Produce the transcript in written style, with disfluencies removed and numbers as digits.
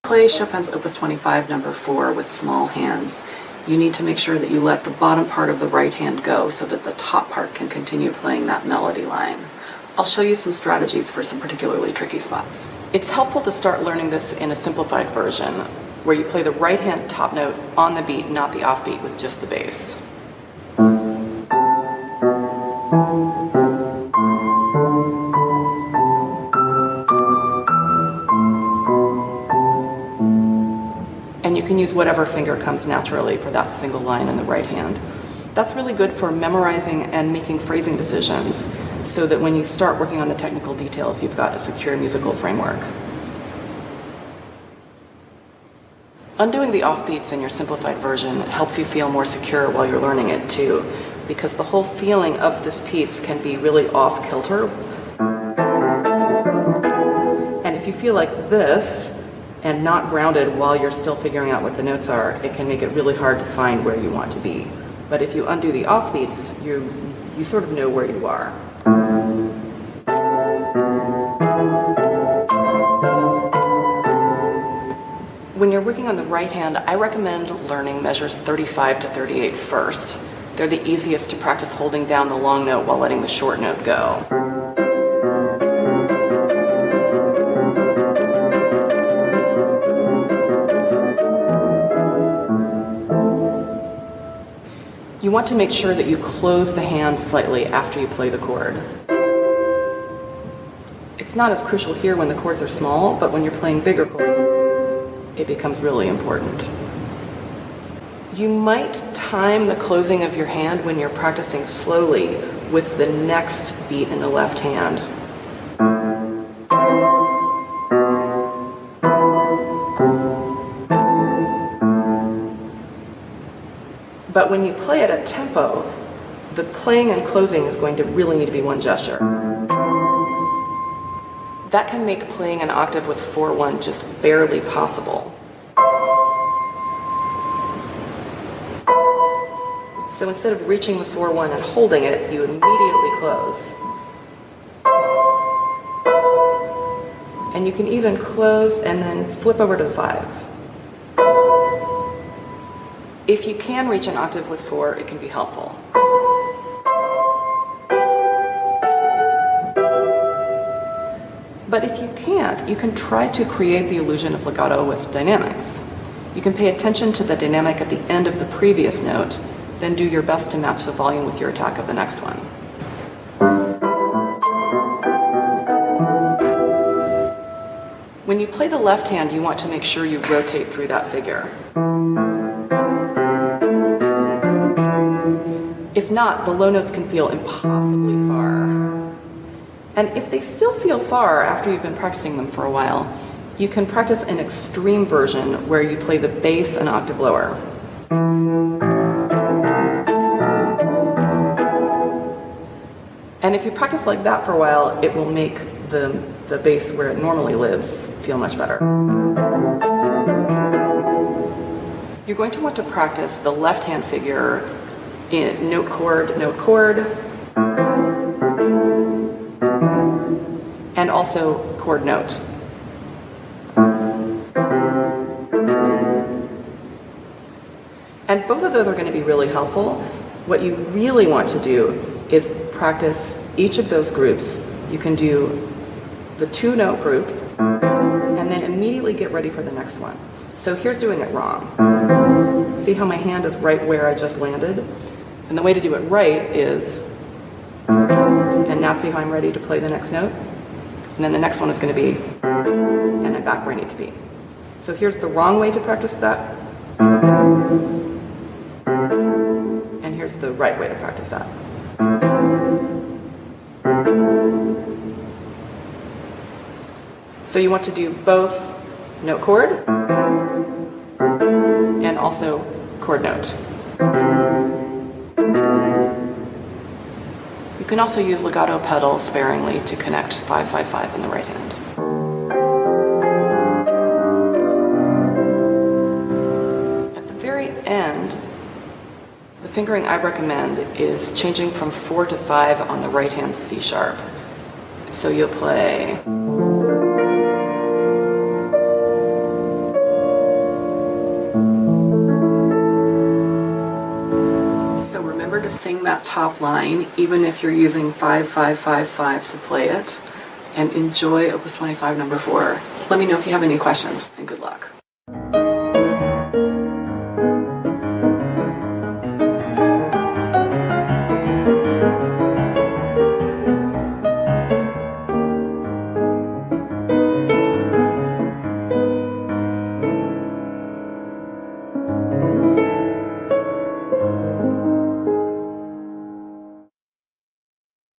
play Chopin's Opus 25 number 4 with small hands, you need to make sure that you let the bottom part of the right hand go so that the top part can continue playing that melody line. I'll show you some strategies for some particularly tricky spots. It's helpful to start learning this in a simplified version, where you play the right hand top note on the beat, not the offbeat with just the bass. And you can use whatever finger comes naturally for that single line in the right hand. That's really good for memorizing and making phrasing decisions, so that when you start working on the technical details, you've got a secure musical framework. Undoing the offbeats in your simplified version helps you feel more secure while you're learning it too, because the whole feeling of this piece can be really off-kilter. And if you feel like this, and not grounded while you're still figuring out what the notes are, it can make it really hard to find where you want to be. But if you undo the offbeats, you sort of know where you are. When you're working on the right hand, I recommend learning measures 35 to 38 first. They're the easiest to practice holding down the long note while letting the short note go. You want to make sure that you close the hand slightly after you play the chord. It's not as crucial here when the chords are small, but when you're playing bigger chords, it becomes really important. You might time the closing of your hand when you're practicing slowly with the next beat in the left hand. But when you play at a tempo, the playing and closing is going to really need to be one gesture. That can make playing an octave with 4-1 just barely possible. So instead of reaching the 4-1 and holding it, you immediately close. And you can even close and then flip over to the 5. If you can reach an octave with 4, it can be helpful. But if you can't, you can try to create the illusion of legato with dynamics. You can pay attention to the dynamic at the end of the previous note, then do your best to match the volume with your attack of the next one. When you play the left hand, you want to make sure you rotate through that figure. If not, the low notes can feel impossibly far. And if they still feel far after you've been practicing them for a while, you can practice an extreme version where you play the bass an octave lower. And if you practice like that for a while, it will make the bass where it normally lives feel much better. You're going to want to practice the left hand figure in note, chord, and also chord note. And both of those are going to be really helpful. What you really want to do is practice each of those groups. You can do the 2-note group and then immediately get ready for the next one. So here's doing it wrong. See how my hand is right where I just landed? And the way to do it right is, and now see how I'm ready to play the next note? And then the next one is going to be, and I'm back where I need to be. So here's the wrong way to practice that. And here's the right way to practice that. So you want to do both note chord and also chord note. You can also use legato pedals sparingly to connect 5-5-5 in the right hand. At the very end, the fingering I recommend is changing from 4 to 5 on the right hand C sharp. So you'll play remember to sing that top line, even if you're using 5-5-5-5 to play it, and enjoy Opus 25 number 4. Let me know if you have any questions, and good luck.